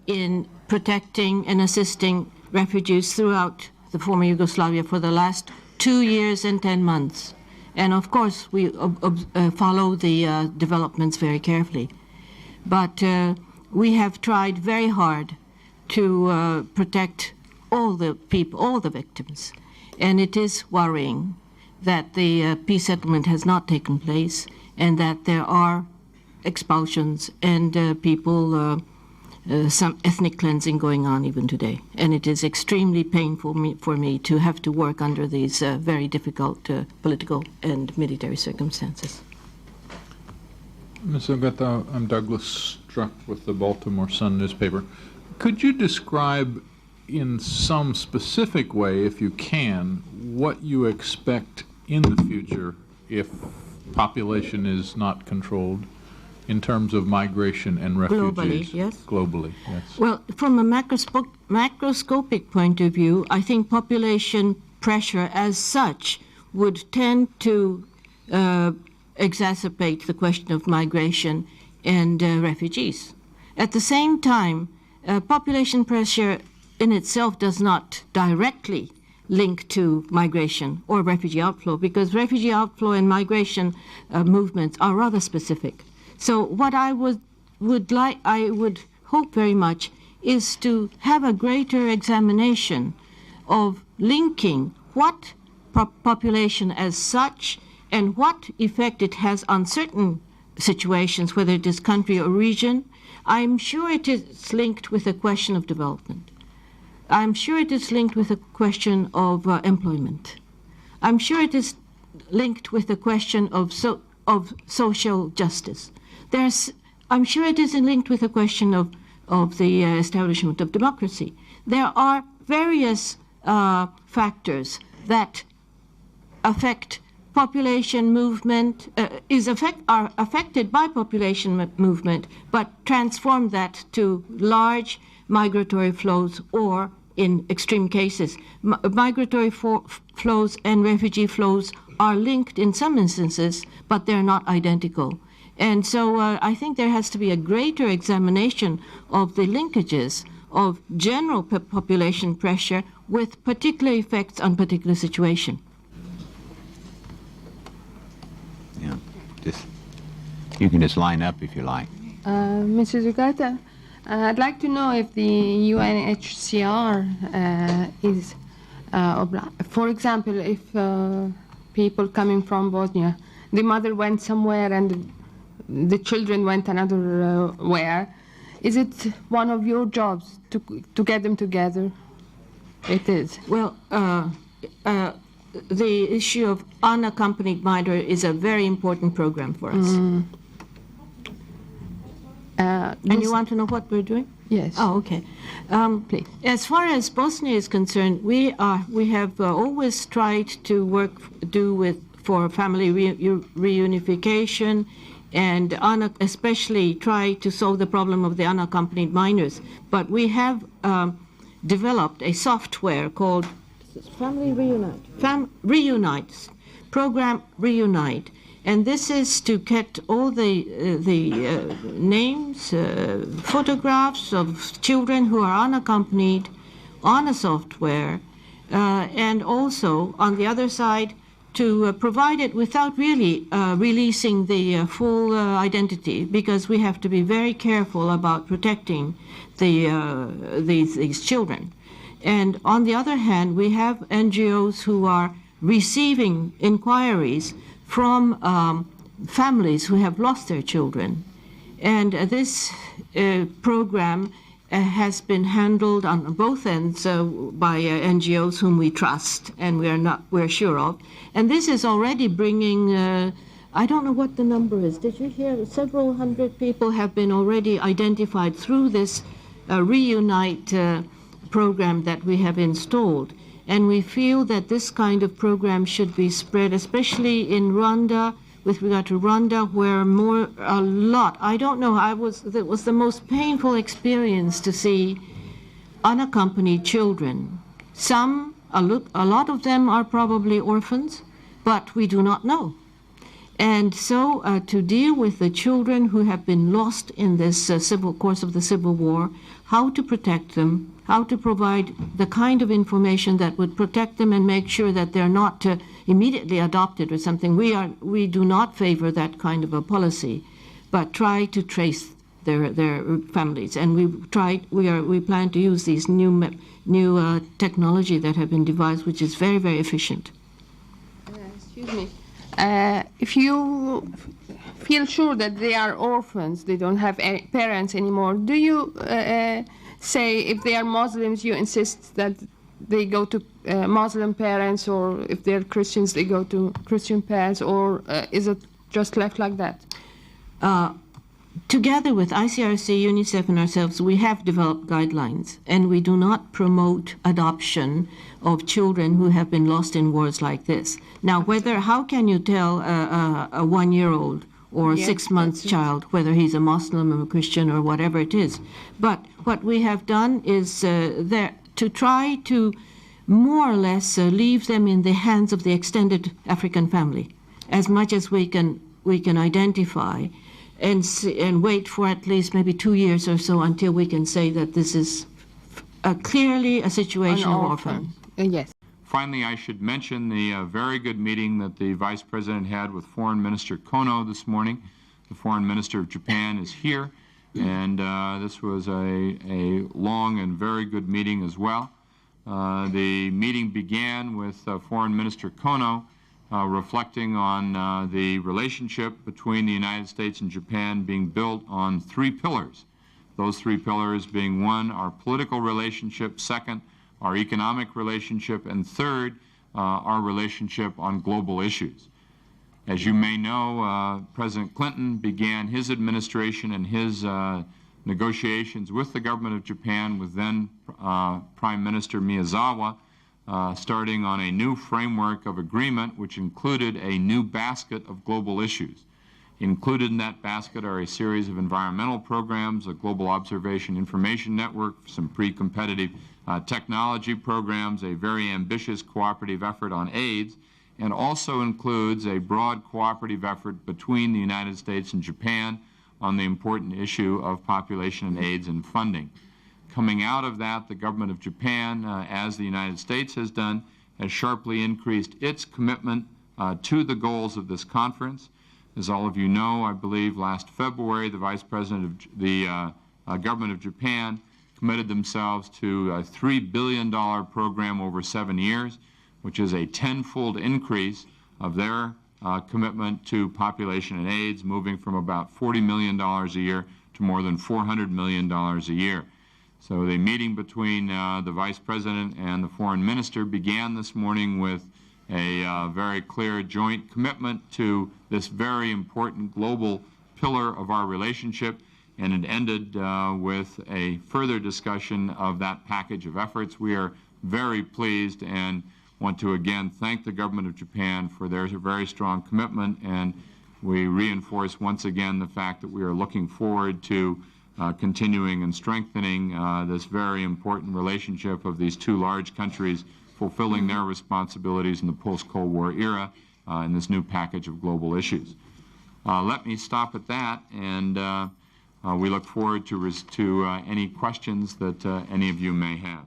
in protecting and assisting refugees throughout the former Yugoslavia for the last 2 years and 10 months. And of course, we follow the developments very carefully. But we have tried very hard to protect all the people, all the victims. And it is worrying that the peace settlement has not taken place and that there are expulsions and some ethnic cleansing going on even today. And it is extremely painful for me to have to work under these very difficult political and military circumstances. Ms. Ogata, I'm Douglas Struck with the Baltimore Sun newspaper. Could you describe in some specific way, if you can, what you expect in the future if population is not controlled in terms of migration and refugees? Globally, yes. Globally, yes. Well, from a macroscopic point of view, I think population pressure as such would tend to exacerbate the question of migration and refugees. At the same time, population pressure in itself does not directly link to migration or refugee outflow, because refugee outflow and migration movements are rather specific. So what I would hope very much is to have a greater examination of linking what population as such and what effect it has on certain situations, whether it is country or region. I'm sure it is linked with a question of development. I'm sure it is linked with a question of employment. I'm sure it is linked with the question of social justice. I'm sure it is linked with the question of the establishment of democracy. There are various factors that affect population movement, are affected by population movement, but transform that to large migratory flows, or in extreme cases, migratory flows and refugee flows are linked in some instances, but they're not identical. And so I think there has to be a greater examination of the linkages of general population pressure with particular effects on particular situation. Yeah, you can just line up if you like. Mrs. Ogata, I'd like to know if the UNHCR is, for example, if people coming from Bosnia, the mother went somewhere and the children went another where, is it one of your jobs to get them together? It is. Well, the issue of unaccompanied minor is a very important program for us. And you want to know what we're doing? Yes. Oh, okay. Please. As far as Bosnia is concerned, we have always tried to for family reunification, and especially try to solve the problem of the unaccompanied minors. But we have developed a software called Family Reunite, Program Reunite. And this is to get all the names, photographs of children who are unaccompanied on a software, and also, on the other side, to provide it without really releasing the full identity, because we have to be very careful about protecting these children. And on the other hand, we have NGOs who are receiving inquiries from families who have lost their children. And this program has been handled on both ends by NGOs whom we trust and we're sure of. And this is already bringing, I don't know what the number is. Did you hear? Several hundred people have been already identified through this Reunite program that we have installed. And we feel that this kind of program should be spread, especially in Rwanda, with regard to Rwanda, where I don't know, it was the most painful experience to see unaccompanied children. A lot of them are probably orphans, but we do not know. And so to deal with the children who have been lost in this course of the Civil War, how to protect them, how to provide the kind of information that would protect them and make sure that they're not immediately adopted or something. We do not favor that kind of a policy, but try to trace their families. And we plan to use these new technology that have been devised, which is very, very efficient. Excuse me. If you feel sure that they are orphans, they don't have any parents anymore, do you say if they are Muslims, you insist that they go to Muslim parents, or if they're Christians, they go to Christian parents, or is it just left like that? Together with ICRC, UNICEF, and ourselves, we have developed guidelines, and we do not promote adoption of children who have been lost in wars like this. Now, how can you tell a 1-year-old or a 6-month child whether he's a Muslim or a Christian or whatever it is? But what we have done is to try to more or less leave them in the hands of the extended African family, as much as we can identify, and wait for at least maybe 2 years or so until we can say that this is clearly a situation of orphan. Yes. Finally, I should mention the very good meeting that the Vice President had with Foreign Minister Kono this morning. The Foreign Minister of Japan is here, and this was a long and very good meeting as well. The meeting began with Foreign Minister Kono reflecting on the relationship between the United States and Japan being built on 3 pillars. Those 3 pillars being, 1, our political relationship, 2nd, our economic relationship, and 3rd, our relationship on global issues. As you may know, President Clinton began his administration and his negotiations with the government of Japan with then Prime Minister Miyazawa, starting on a new framework of agreement which included a new basket of global issues. Included in that basket are a series of environmental programs, a global observation information network, some pre-competitive technology programs, a very ambitious cooperative effort on AIDS, and also includes a broad cooperative effort between the United States and Japan on the important issue of population and AIDS and funding. Coming out of that, the government of Japan, as the United States has done, has sharply increased its commitment to the goals of this conference. As all of you know, I believe last February, the Vice President of the government of Japan committed themselves to a $3 billion program over 7 years, which is a 10-fold increase of their commitment to population and AIDS, moving from about $40 million a year to more than $400 million a year. So the meeting between the Vice President and the Foreign Minister began this morning with a very clear joint commitment to this very important global pillar of our relationship, and it ended with a further discussion of that package of efforts. We are very pleased and want to again thank the government of Japan for their very strong commitment, and we reinforce once again the fact that we are looking forward to continuing and strengthening this very important relationship of these 2 large countries fulfilling their responsibilities in the post-Cold War era in this new package of global issues. Let me stop at that, and we look forward to any questions that any of you may have.